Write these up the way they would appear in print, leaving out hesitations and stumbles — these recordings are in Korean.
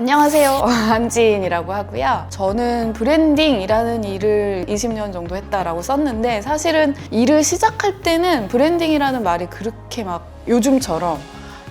안녕하세요. 한지인이라고 하고요. 저는 브랜딩이라는 일을 20년 정도 했다라고 썼는데 사실은 일을 시작할 때는 브랜딩이라는 말이 그렇게 막 요즘처럼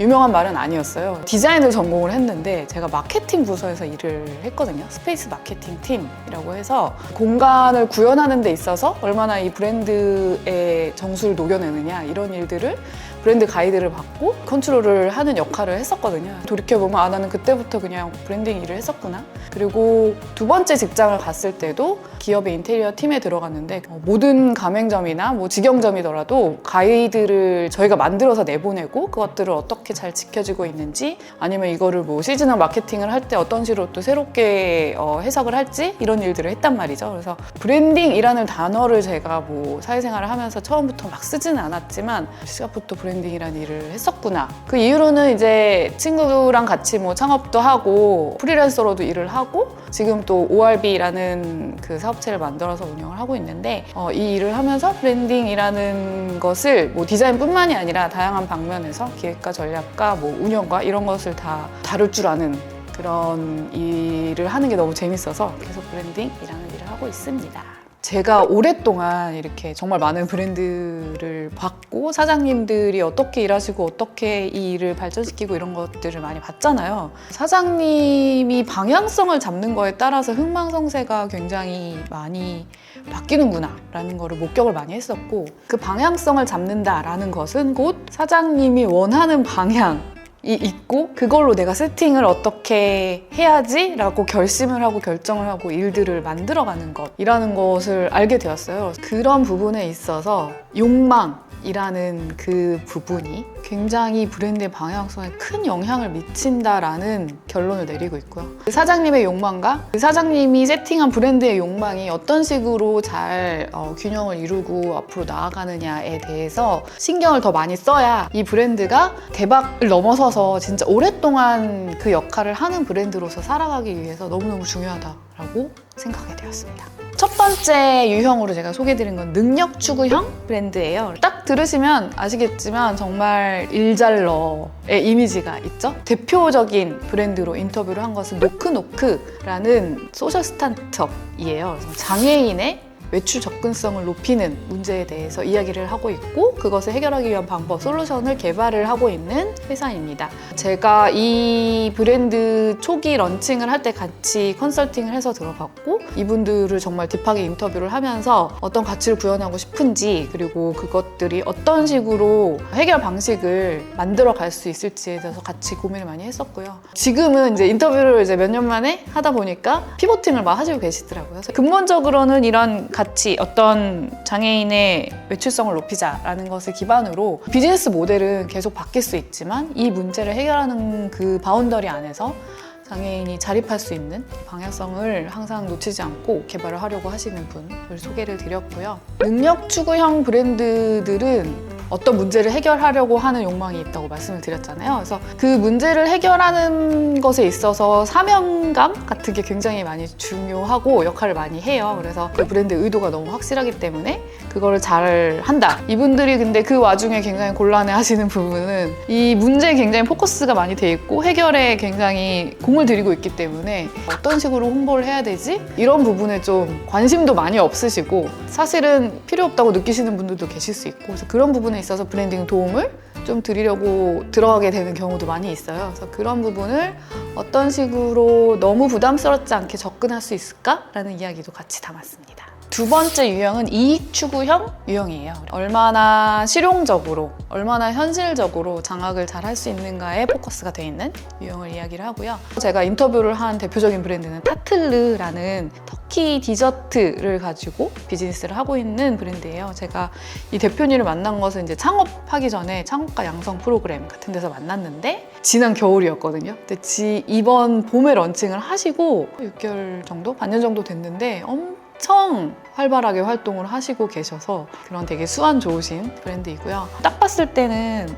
유명한 말은 아니었어요. 디자인을 전공을 했는데 제가 마케팅 부서에서 일을 했거든요. 스페이스 마케팅 팀이라고 해서 공간을 구현하는 데 있어서 얼마나 이 브랜드의 정수를 녹여내느냐 이런 일들을 브랜드 가이드를 받고 컨트롤을 하는 역할을 했었거든요. 돌이켜보면 아 나는 그때부터 그냥 브랜딩 일을 했었구나. 그리고 두 번째 직장을 갔을 때도 기업의 인테리어 팀에 들어갔는데 모든 가맹점이나 뭐 직영점이더라도 가이드를 저희가 만들어서 내보내고 그것들을 어떻게 잘 지켜지고 있는지 아니면 이거를 뭐 시즈널 마케팅을 할 때 어떤 식으로 또 새롭게 해석을 할지 이런 일들을 했단 말이죠. 그래서 브랜딩이라는 단어를 제가 뭐 사회생활을 하면서 처음부터 막 쓰지는 않았지만 시작부터 브랜딩이라는 일을 했었구나. 그 이후로는 이제 친구랑 같이 뭐 창업도 하고 프리랜서로도 일을 하고 지금 또 ORB라는 그 사업체를 만들어서 운영을 하고 있는데 이 일을 하면서 브랜딩이라는 것을 뭐 디자인뿐만이 아니라 다양한 방면에서 기획과 전략과 뭐 운영과 이런 것을 다 다룰 줄 아는 그런 일을 하는 게 너무 재밌어서 계속 브랜딩이라는 일을 하고 있습니다. 제가 오랫동안 이렇게 정말 많은 브랜드를 봤고 사장님들이 어떻게 일하시고 어떻게 이 일을 발전시키고 이런 것들을 많이 봤잖아요. 사장님이 방향성을 잡는 거에 따라서 흥망성쇠가 굉장히 많이 바뀌는구나 라는 거를 목격을 많이 했었고 그 방향성을 잡는다라는 것은 곧 사장님이 원하는 방향 이 있고 그걸로 내가 세팅을 어떻게 해야지 라고 결심을 하고 결정을 하고 일들을 만들어가는 것이라는 것을 알게 되었어요. 그런 부분에 있어서 욕망이라는 그 부분이 굉장히 브랜드의 방향성에 큰 영향을 미친다라는 결론을 내리고 있고요. 그 사장님의 욕망과 그 사장님이 세팅한 브랜드의 욕망이 어떤 식으로 잘 균형을 이루고 앞으로 나아가느냐에 대해서 신경을 더 많이 써야 이 브랜드가 대박을 넘어서서 진짜 오랫동안 그 역할을 하는 브랜드로서 살아가기 위해서 너무너무 중요하다라고 생각하게 되었습니다. 첫 번째 유형으로 제가 소개해드린 건 능력 추구형 브랜드예요. 딱 들으시면 아시겠지만 정말 일잘러의 이미지가 있죠. 대표적인 브랜드로 인터뷰를 한 것은 노크노크라는 소셜 스타트업이에요. 장애인의 외출 접근성을 높이는 문제에 대해서 이야기를 하고 있고 그것을 해결하기 위한 방법, 솔루션을 개발을 하고 있는 회사입니다. 제가 이 브랜드 초기 런칭을 할 때 같이 컨설팅을 해서 들어봤고 이분들을 정말 딥하게 인터뷰를 하면서 어떤 가치를 구현하고 싶은지 그리고 그것들이 어떤 식으로 해결 방식을 만들어 갈 수 있을지에 대해서 같이 고민을 많이 했었고요. 지금은 이제 인터뷰를 이제 몇 년 만에 하다 보니까 피보팅을 막 하시고 계시더라고요. 근본적으로는 이런 같이 어떤 장애인의 외출성을 높이자라는 것을 기반으로 비즈니스 모델은 계속 바뀔 수 있지만 이 문제를 해결하는 그 바운더리 안에서 장애인이 자립할 수 있는 방향성을 항상 놓치지 않고 개발을 하려고 하시는 분을 소개를 드렸고요. 능력 추구형 브랜드들은 어떤 문제를 해결하려고 하는 욕망이 있다고 말씀을 드렸잖아요. 그래서 그 문제를 해결하는 것에 있어서 사명감 같은 게 굉장히 많이 중요하고 역할을 많이 해요. 그래서 그 브랜드의 의도가 너무 확실하기 때문에 그거를 잘 한다. 이분들이 근데 그 와중에 굉장히 곤란해 하시는 부분은 이 문제에 굉장히 포커스가 많이 돼 있고 해결에 굉장히 공을 들이고 있기 때문에 어떤 식으로 홍보를 해야 되지? 이런 부분에 좀 관심도 많이 없으시고 사실은 필요 없다고 느끼시는 분들도 계실 수 있고 그래서 그런 부분에 있어서 브랜딩 도움을 좀 드리려고 들어가게 되는 경우도 많이 있어요. 그래서 그런 부분을 어떤 식으로 너무 부담스럽지 않게 접근할 수 있을까라는 이야기도 같이 담았습니다. 두 번째 유형은 이익 추구형 유형이에요. 얼마나 실용적으로, 얼마나 현실적으로 장악을 잘 할 수 있는가에 포커스가 돼 있는 유형을 이야기를 하고요. 제가 인터뷰를 한 대표적인 브랜드는 타틀르라는 터키 디저트를 가지고 비즈니스를 하고 있는 브랜드예요. 제가 이 대표님을 만난 것은 이제 창업하기 전에 창업가 양성 프로그램 같은 데서 만났는데 지난 겨울이었거든요. 근데 이번 봄에 런칭을 하시고 6개월 정도? 반년 정도 됐는데 엄청 활발하게 활동을 하시고 계셔서 그런 되게 수완 좋으신 브랜드이고요. 딱 봤을 때는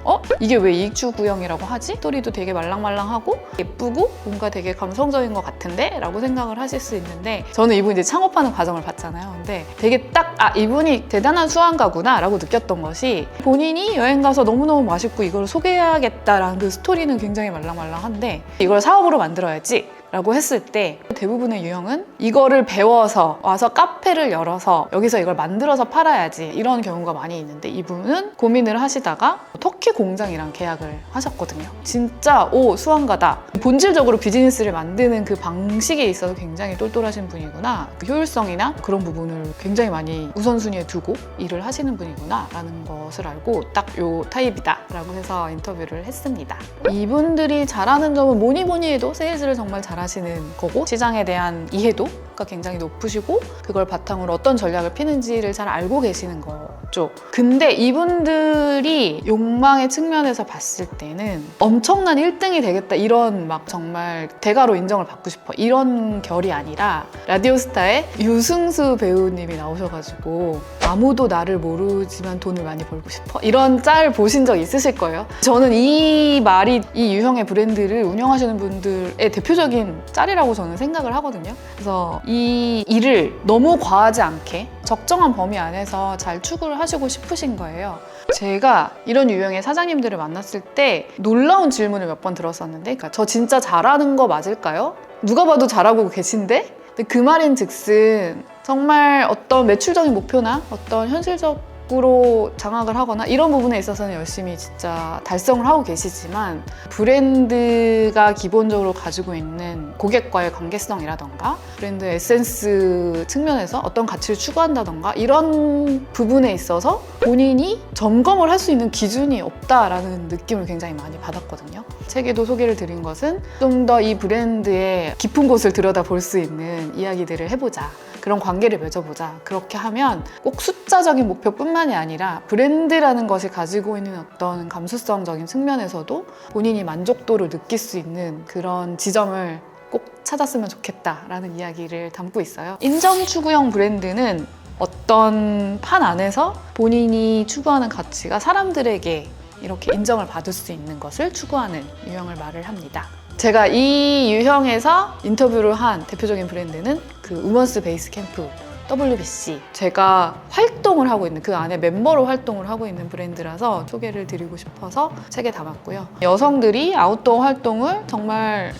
이게 왜 이익추구형이라고 하지? 스토리도 되게 말랑말랑하고 예쁘고 뭔가 되게 감성적인 것 같은데? 라고 생각을 하실 수 있는데 저는 이분이 이제 창업하는 과정을 봤잖아요. 근데 되게 딱 이분이 대단한 수완가구나 라고 느꼈던 것이 본인이 여행 가서 너무너무 맛있고 이걸 소개해야겠다라는 그 스토리는 굉장히 말랑말랑한데 이걸 사업으로 만들어야지 라고 했을 때 대부분의 유형은 이거를 배워서 와서 카페를 열어서 여기서 이걸 만들어서 팔아야지 이런 경우가 많이 있는데, 이분은 고민을 하시다가 터키 공장이랑 계약을 하셨거든요. 진짜 수완가다. 본질적으로 비즈니스를 만드는 그 방식에 있어서 굉장히 똘똘하신 분이구나. 그 효율성이나 그런 부분을 굉장히 많이 우선순위에 두고 일을 하시는 분이구나 라는 것을 알고 딱 요 타입이다 라고 해서 인터뷰를 했습니다. 이분들이 잘하는 점은 뭐니 해도 세일즈를 정말 잘하시는 거고, 시장에 대한 이해도가 굉장히 높으시고 그걸 바탕으로 어떤 전략을 피는지를 잘 알고 계시는 거죠. 근데 이분들이 욕망의 측면에서 봤을 때는 엄청난 1등이 되겠다, 이런 막 정말 대가로 인정을 받고 싶어 이런 결이 아니라, 라디오스타에 유승수 배우님이 나오셔가지고 아무도 나를 모르지만 돈을 많이 벌고 싶어 이런 짤 보신 적 있으실 거예요. 저는 이 말이 이 유형의 브랜드를 운영하시는 분들의 대표적인 짤이라고 저는 생각을 하거든요. 그래서 이 일을 너무 과하지 않게 적정한 범위 안에서 잘 추구를 하시고 싶으신 거예요. 제가 이런 유형의 사장님들을 만났을 때 놀라운 질문을 몇 번 들었었는데, 그러니까 저 진짜 잘하는 거 맞을까요? 누가 봐도 잘하고 계신데? 근데 그 말인 즉슨 정말 어떤 매출적인 목표나 어떤 현실적으로 장악을 하거나 이런 부분에 있어서는 열심히 진짜 달성을 하고 계시지만, 브랜드가 기본적으로 가지고 있는 고객과의 관계성이라던가 브랜드 에센스 측면에서 어떤 가치를 추구한다던가 이런 부분에 있어서 본인이 점검을 할 수 있는 기준이 없다라는 느낌을 굉장히 많이 받았거든요. 책에도 소개를 드린 것은 좀 더 이 브랜드의 깊은 곳을 들여다볼 수 있는 이야기들을 해보자, 그런 관계를 맺어보자. 그렇게 하면 꼭 숫자적인 목표뿐만이 아니라 브랜드라는 것이 가지고 있는 어떤 감수성적인 측면에서도 본인이 만족도를 느낄 수 있는 그런 지점을 꼭 찾았으면 좋겠다라는 이야기를 담고 있어요. 인정 추구형 브랜드는 어떤 판 안에서 본인이 추구하는 가치가 사람들에게 이렇게 인정을 받을 수 있는 것을 추구하는 유형을 말을 합니다. 제가 이 유형에서 인터뷰를 한 대표적인 브랜드는 그 우먼스 베이스 캠프 WBC, 제가 활동을 하고 있는, 그 안에 멤버로 활동을 하고 있는 브랜드라서 소개를 드리고 싶어서 책에 담았고요. 여성들이 아웃도어 활동을 정말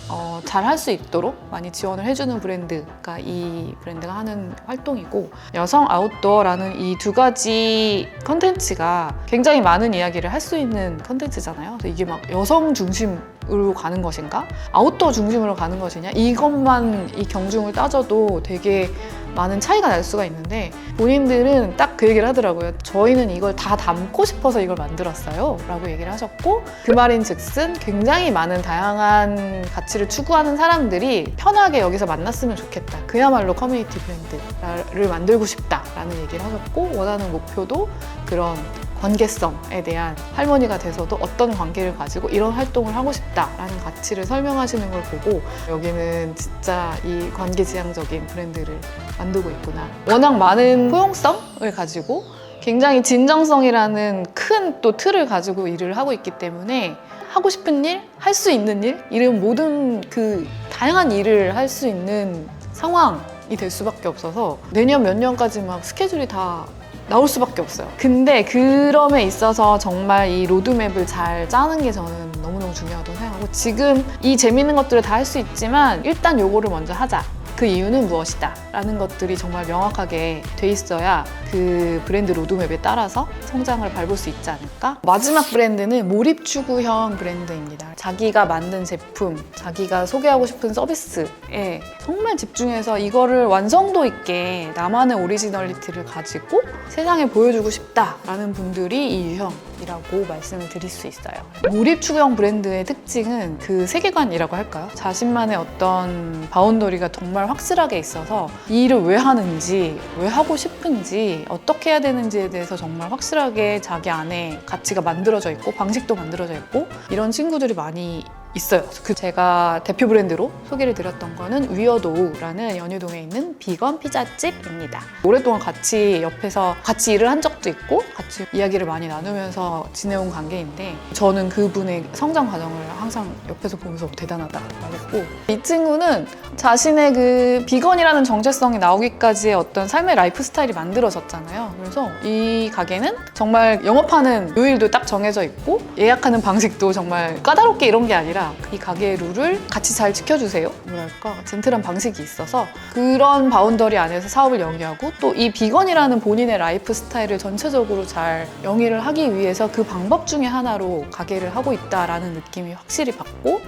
잘 할 수 있도록 많이 지원을 해주는 브랜드가 이 브랜드가 하는 활동이고, 여성 아웃도어라는 이 두 가지 컨텐츠가 굉장히 많은 이야기를 할 수 있는 컨텐츠잖아요. 그래서 이게 막 여성 중심으로 가는 것인가? 아웃도어 중심으로 가는 것이냐? 이것만 이 경중을 따져도 되게 많은 차이가 날 수가 있는데, 본인들은 딱 그 얘기를 하더라고요. 저희는 이걸 다 담고 싶어서 이걸 만들었어요 라고 얘기를 하셨고, 그 말인 즉슨 굉장히 많은 다양한 가치를 추구하는 사람들이 편하게 여기서 만났으면 좋겠다, 그야말로 커뮤니티 브랜드를 만들고 싶다라는 얘기를 하셨고, 원하는 목표도 그런 관계성에 대한, 할머니가 돼서도 어떤 관계를 가지고 이런 활동을 하고 싶다라는 가치를 설명하시는 걸 보고, 여기는 진짜 이 관계지향적인 브랜드를 만들고 있구나. 워낙 많은 포용성을 가지고 굉장히 진정성이라는 큰 또 틀을 가지고 일을 하고 있기 때문에 하고 싶은 일, 할 수 있는 일, 이런 모든 그 다양한 일을 할 수 있는 상황이 될 수밖에 없어서 내년 몇 년까지 막 스케줄이 다 나올 수밖에 없어요. 근데 그럼에 있어서 정말 이 로드맵을 잘 짜는 게 저는 너무너무 중요하다고 생각하고, 지금 이 재밌는 것들을 다 할 수 있지만 일단 요거를 먼저 하자. 그 이유는 무엇이다 라는 것들이 정말 명확하게 돼 있어야 그 브랜드 로드맵에 따라서 성장을 밟을 수 있지 않을까? 마지막 브랜드는 몰입 추구형 브랜드입니다. 자기가 만든 제품, 자기가 소개하고 싶은 서비스에 정말 집중해서 이거를 완성도 있게 나만의 오리지널리티를 가지고 세상에 보여주고 싶다라는 분들이 이 유형이라고 말씀을 드릴 수 있어요. 몰입 추구형 브랜드의 특징은 그 세계관이라고 할까요? 자신만의 어떤 바운더리가 정말 확실하게 있어서 이 일을 왜 하는지, 왜 하고 싶은지, 어떻게 해야 되는지에 대해서 정말 확실하게 자기 안에 가치가 만들어져 있고 방식도 만들어져 있고 이런 친구들이 많이 있어요. 제가 대표 브랜드로 소개를 드렸던 거는 위어도우라는 연희동에 있는 비건 피자집입니다. 오랫동안 같이 옆에서 같이 일을 한 적도 적도 있고 같이 이야기를 많이 나누면서 지내온 관계인데 저는 그분의 성장 과정을 항상 옆에서 보면서 대단하다 말했고 이 친구는 자신의 그 비건이라는 정체성이 나오기까지의 어떤 삶의 라이프 스타일이 만들어졌잖아요. 그래서 이 가게는 정말 영업하는 요일도 딱 정해져 있고 예약하는 방식도 정말 까다롭게 이런 게 아니라 이 가게의 룰을 같이 잘 지켜주세요. 뭐랄까 젠틀한 방식이 있어서 그런 바운더리 안에서 사업을 영위하고 또 이 비건이라는 본인의 라이프 스타일을 전체적으로 잘 영위를 하기 위해서 그 방법 중에 하나로 가게를 하고 있다라는 느낌이 확실히 받고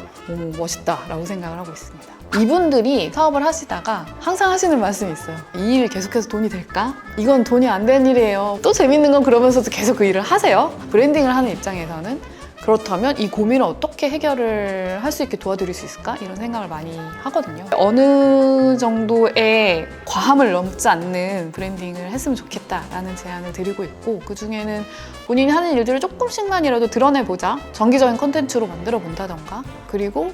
멋있다라고 생각을 하고 있습니다. 이분들이 사업을 하시다가 항상 하시는 말씀이 있어요. 이 일 계속해서 돈이 될까? 이건 돈이 안 되는 일이에요. 또 재밌는 건 그러면서도 계속 그 일을 하세요. 브랜딩을 하는 입장에서는 그렇다면 이 고민을 어떻게 해결을 할 수 있게 도와드릴 수 있을까? 이런 생각을 많이 하거든요. 어느 정도의 과함을 넘지 않는 브랜딩을 했으면 좋겠다라는 제안을 드리고 있고 그중에는 본인이 하는 일들을 조금씩만이라도 드러내보자. 정기적인 콘텐츠로 만들어 본다던가 그리고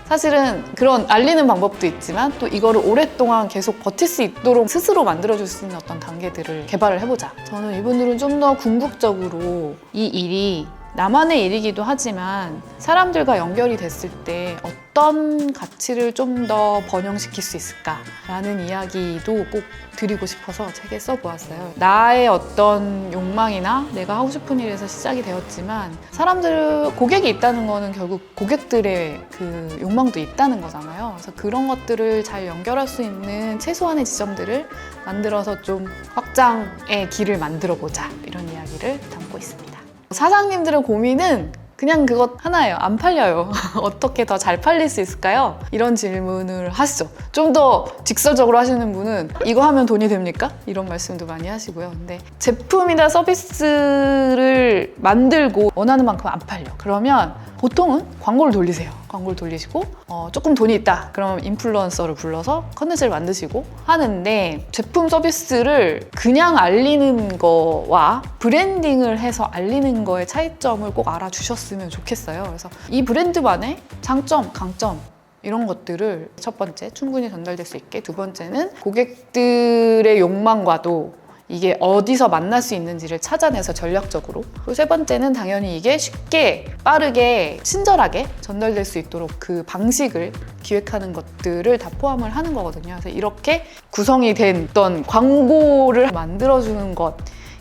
사실은 그런 알리는 방법도 있지만 또 이거를 오랫동안 계속 버틸 수 있도록 스스로 만들어줄 수 있는 어떤 단계들을 개발을 해보자. 저는 이분들은 좀 더 궁극적으로 이 일이 나만의 일이기도 하지만 사람들과 연결이 됐을 때 어떤 가치를 좀 더 번영시킬 수 있을까라는 이야기도 꼭 드리고 싶어서 책에 써보았어요. 나의 어떤 욕망이나 내가 하고 싶은 일에서 시작이 되었지만 사람들, 고객이 있다는 거는 결국 고객들의 그 욕망도 있다는 거잖아요. 그래서 그런 것들을 잘 연결할 수 있는 최소한의 지점들을 만들어서 좀 확장의 길을 만들어 보자 이런 이야기를 담고 있습니다. 사장님들의 고민은 그냥 그것 하나예요. 안 팔려요. 어떻게 더 잘 팔릴 수 있을까요? 이런 질문을 하시죠. 좀 더 직설적으로 하시는 분은 이거 하면 돈이 됩니까? 이런 말씀도 많이 하시고요. 근데 제품이나 서비스를 만들고 원하는 만큼 안 팔려. 그러면 보통은 광고를 돌리세요. 광고를 돌리시고 조금 돈이 있다. 그럼 인플루언서를 불러서 컨텐츠를 만드시고 하는데 제품 서비스를 그냥 알리는 거와 브랜딩을 해서 알리는 거의 차이점을 꼭 알아주셨으면 좋겠어요. 그래서 이 브랜드만의 장점, 강점 이런 것들을 첫 번째 충분히 전달될 수 있게 두 번째는 고객들의 욕망과도 이게 어디서 만날 수 있는지를 찾아내서 전략적으로 그리고 세 번째는 당연히 이게 쉽게 빠르게 친절하게 전달될 수 있도록 그 방식을 기획하는 것들을 다 포함을 하는 거거든요. 그래서 이렇게 구성이 된 어떤 광고를 만들어주는 것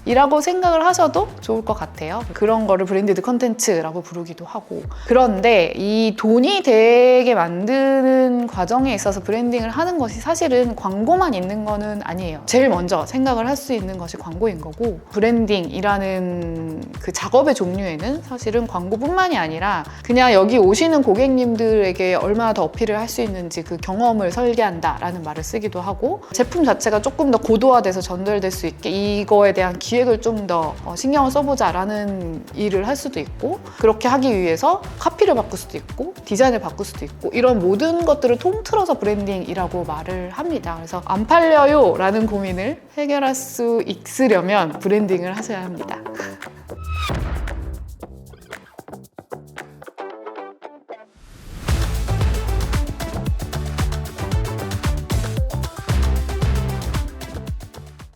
이라고 생각을 하셔도 좋을 것 같아요. 그런 거를 브랜디드 컨텐츠라고 부르기도 하고 그런데 이 돈이 되게 만드는 과정에 있어서 브랜딩을 하는 것이 사실은 광고만 있는 거는 아니에요. 제일 먼저 생각을 할 수 있는 것이 광고인 거고 브랜딩이라는 그 작업의 종류에는 사실은 광고뿐만이 아니라 그냥 여기 오시는 고객님들에게 얼마나 더 어필을 할 수 있는지 그 경험을 설계한다라는 말을 쓰기도 하고 제품 자체가 조금 더 고도화돼서 전달될 수 있게 이거에 대한 기획을 좀 더 신경을 써보자라는 일을 할 수도 있고 그렇게 하기 위해서 카피를 바꿀 수도 있고 디자인을 바꿀 수도 있고 이런 모든 것들을 통틀어서 브랜딩이라고 말을 합니다. 그래서 안 팔려요 라는 고민을 해결할 수 있으려면 브랜딩을 하셔야 합니다.